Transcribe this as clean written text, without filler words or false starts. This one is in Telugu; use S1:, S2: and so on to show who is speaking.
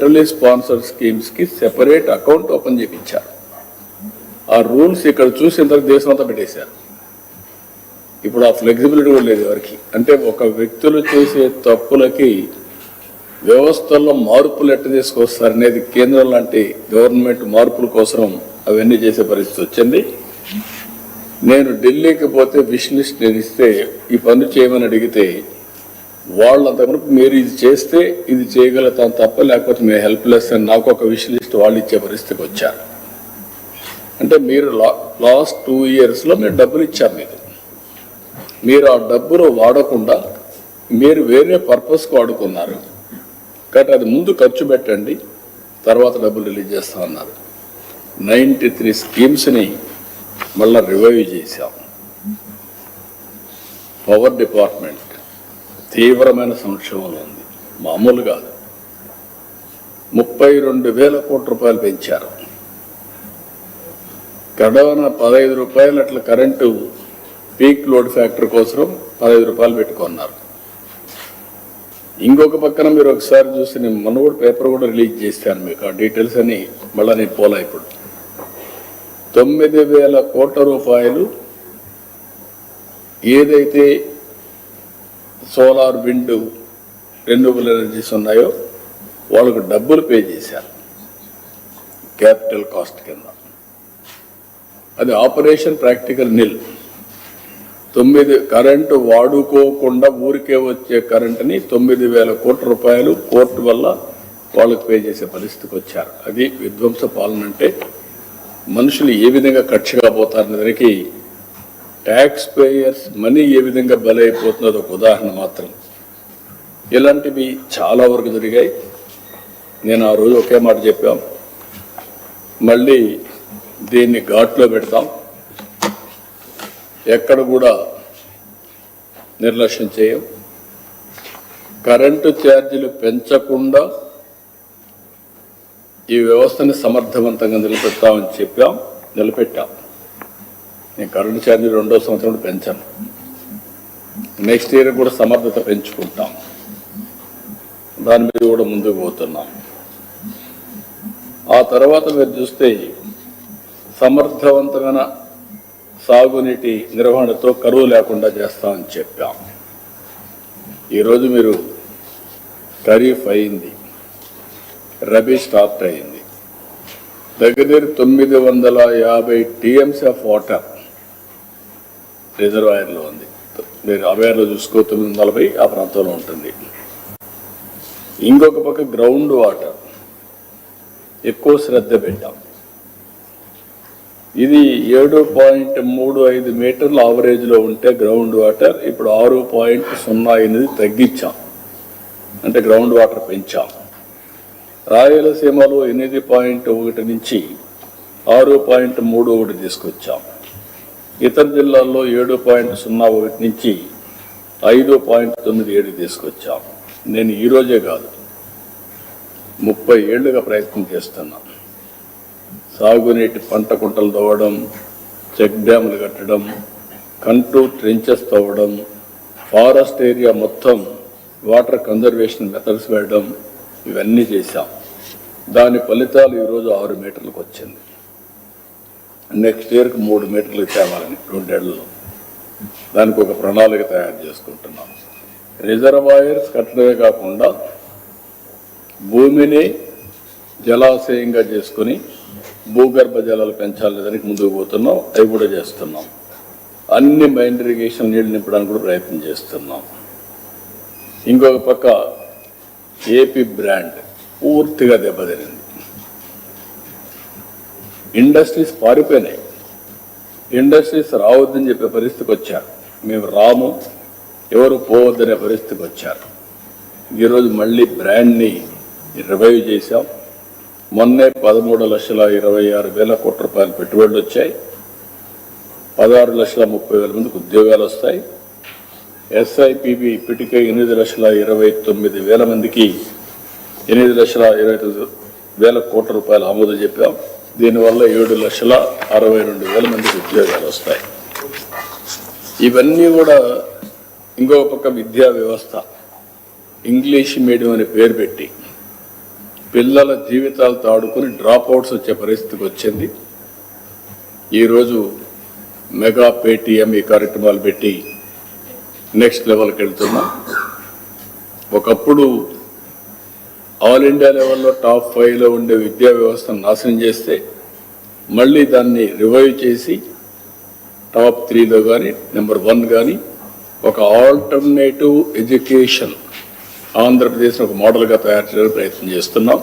S1: సెంట్రలీ స్పాన్సర్డ్ స్కీమ్స్కి సెపరేట్ అకౌంట్ ఓపెన్ చేయించారు. ఆ రూల్స్ ఇక్కడ చూసి ఇంతకు దేశం అంతా పెట్టేశారు. ఇప్పుడు ఆ ఫ్లెక్సిబిలిటీ కూడా లేదు ఎవరికి. అంటే ఒక వ్యక్తులు చేసే తప్పులకి వ్యవస్థల్లో మార్పులు ఎట్ట తీసుకొస్తారనేది కేంద్రం లాంటి గవర్నమెంట్ మార్పుల కోసం అవన్నీ చేసే పరిస్థితి వచ్చింది. నేను ఢిల్లీకి పోతే విష్ లిస్ట్ నేను ఇస్తే ఈ పనులు చేయమని అడిగితే వాళ్ళంతవరకు మీరు ఇది చేస్తే ఇది చేయగలుగుతాం తప్ప, లేకపోతే మేము హెల్ప్లెస్ అని నాకు ఒక విష్ లిస్ట్ వాళ్ళు ఇచ్చే పరిస్థితికి వచ్చారు. అంటే మీరు లాస్ట్ 2 yearsలో మీరు డబ్బులు ఇచ్చారు. మీరు ఆ డబ్బును వాడకుండా మీరు వేరే పర్పస్కి వాడుకున్నారు కాబట్టి అది ముందు ఖర్చు పెట్టండి, తర్వాత డబ్బులు రిలీజ్ చేస్తా ఉన్నారు. 93 స్కీమ్స్ని మళ్ళీ రివైవ్ చేశాం. పవర్ డిపార్ట్మెంట్ తీవ్రమైన సంక్షోభంలో ఉంది, మామూలు కాదు. 32,000 కోట్ల రూపాయలు పెంచారు. గడవన 15 రూపాయలు అట్లా కరెంటు పీక్ లోడ్ ఫ్యాక్టర్ కోసం 15 రూపాయలు పెట్టుకున్నారు. ఇంకొక పక్కన మీరు ఒకసారి చూసి నేను మొన్న కూడా పేపర్ కూడా రిలీజ్ చేశాను మీకు ఆ డీటెయిల్స్ అని. మళ్ళీ నేను పోలా ఇప్పుడు 9,000 కోట్ల రూపాయలు ఏదైతే సోలార్ విండ్ రెన్యూబుల్ ఎనర్జీస్ ఉన్నాయో వాళ్ళకు డబ్బులు పే చేశారు క్యాపిటల్ కాస్ట్ కింద. అది ఆపరేషన్ ప్రాక్టికల్ నిల్. 9 కరెంటు వాడుకోకుండా ఊరికే వచ్చే కరెంటుని 9,000 కోట్ల రూపాయలు కోర్టు వల్ల వాళ్ళకు పే చేసే పరిస్థితికి వచ్చారు. అది విధ్వంస పాలన. అంటే మనుషులు ఏ విధంగా ఖర్చుగా పోతారనే దానికి ట్యాక్స్ పేయర్స్ మనీ ఏ విధంగా బలైపోతున్నది ఒక ఉదాహరణ మాత్రం. ఇలాంటివి చాలా వరకు జరిగాయి. నేను ఆ రోజు ఒకే మాట చెప్పాం, మళ్ళీ దీన్ని ఘాట్లో పెడతాం, ఎక్కడ కూడా నిర్లక్ష్యం చేయం. కరెంటు ఛార్జీలు పెంచకుండా ఈ వ్యవస్థని సమర్థవంతంగా నిలబెడతామని చెప్పాం, నిలబెట్టాం. నేను కరెంటు ఛార్జీలు 2వ సంవత్సరం పెంచాను. నెక్స్ట్ ఇయర్ కూడా సమర్థత పెంచుకుంటాం. దాని మీద కూడా ముందుకు పోతున్నాం. ఆ తర్వాత మీరు చూస్తే సమర్థవంతమైన సాగునీటి నిర్వహణతో కరువు లేకుండా చేస్తామని చెప్పాం. ఈరోజు మీరు ఖరీఫ్ అయింది, రబీ స్టార్ట్ అయింది. దగ్గర 950 TMC ఆఫ్ వాటర్ రిజర్వాయర్లో ఉంది. మీరు అవేర్లో చూసుకో 940 ఆ ప్రాంతంలో ఉంటుంది. ఇంకొక పక్క గ్రౌండ్ వాటర్ ఎక్కువ శ్రద్ధ పెట్టాం. ఇది 7.35 మీటర్ల ఆవరేజ్లో ఉంటే గ్రౌండ్ వాటర్ ఇప్పుడు 6.08 తగ్గించాం. అంటే గ్రౌండ్ వాటర్ పెంచాం. రాయలసీమలో 8.1 నుంచి 6.31 తీసుకొచ్చాం. ఇతర జిల్లాల్లో 7.01 నుంచి 5.97 తీసుకొచ్చాం. నేను ఈరోజే కాదు 30 ఏళ్లుగా ప్రయత్నం చేస్తున్నాను. సాగునీటి పంట కుంటలు తవ్వడం, చెక్ డ్యాములు కట్టడం, కంటూర్ ట్రెంచెస్ తవ్వడం, ఫారెస్ట్ ఏరియా మొత్తం వాటర్ కన్జర్వేషన్ మెథడ్స్ వేయడం, ఇవన్నీ చేశాం. దాని ఫలితాలు ఈరోజు 6 మీటర్లకు వచ్చింది. నెక్స్ట్ ఇయర్కి 3 మీటర్లకు తేవాలని 2 ఏళ్లలో దానికి ఒక ప్రణాళిక తయారు చేసుకుంటున్నాం. రిజర్వాయర్స్ కట్టడమే కాకుండా భూమిని జలాశయంగా చేసుకుని భూగర్భ జలాలు పెంచాలి, దానికి ముందుకు పోతున్నాం. అవి కూడా చేస్తున్నాం. అన్ని మైన్ ఇరిగేషన్ నీళ్లు నింపడానికి కూడా ప్రయత్నం చేస్తున్నాం. ఇంకొక పక్క ఏపీ బ్రాండ్ పూర్తిగా దెబ్బతినింది. ఇండస్ట్రీస్ పారిపోయినాయి. ఇండస్ట్రీస్ రావద్దని చెప్పే పరిస్థితికి వచ్చారు. మేము రాము, ఎవరు పోవద్దనే పరిస్థితికి వచ్చారు. ఈరోజు మళ్ళీ బ్రాండ్ని రివైవ్ చేశాం. మొన్నే 13,26,000 కోట్ల రూపాయలు పెట్టుబడులు వచ్చాయి. 16,30,000 మందికి ఉద్యోగాలు వస్తాయి. SIPB ఇప్పటికే 8,29,000 మందికి 8,29,000 కోట్ల రూపాయలు ఆమోదం చెప్పాం. దీనివల్ల 7,62,000 మందికి ఉద్యోగాలు వస్తాయి. ఇవన్నీ కూడా ఇంకొక పక్క విద్యా వ్యవస్థ ఇంగ్లీష్ మీడియం అనే పేరు పెట్టి పిల్లల జీవితాలతో ఆడుకుని డ్రాప్ అవుట్స్ వచ్చే పరిస్థితికి వచ్చింది. ఈరోజు మెగా పేటీఎం ఈ కార్యక్రమాలు పెట్టి నెక్స్ట్ లెవెల్కి వెళ్తున్నాం. ఒకప్పుడు ఆల్ ఇండియా లెవెల్లో టాప్ 5లో ఉండే విద్యా వ్యవస్థను నాశనం చేస్తే మళ్ళీ దాన్ని రివైవ్ చేసి టాప్ 3లో కానీ నెంబర్ 1 కానీ ఒక ఆల్టర్నేటివ్ ఎడ్యుకేషన్ ఆంధ్రప్రదేశ్ను ఒక మోడల్గా తయారు చేయడానికి ప్రయత్నం చేస్తున్నాం.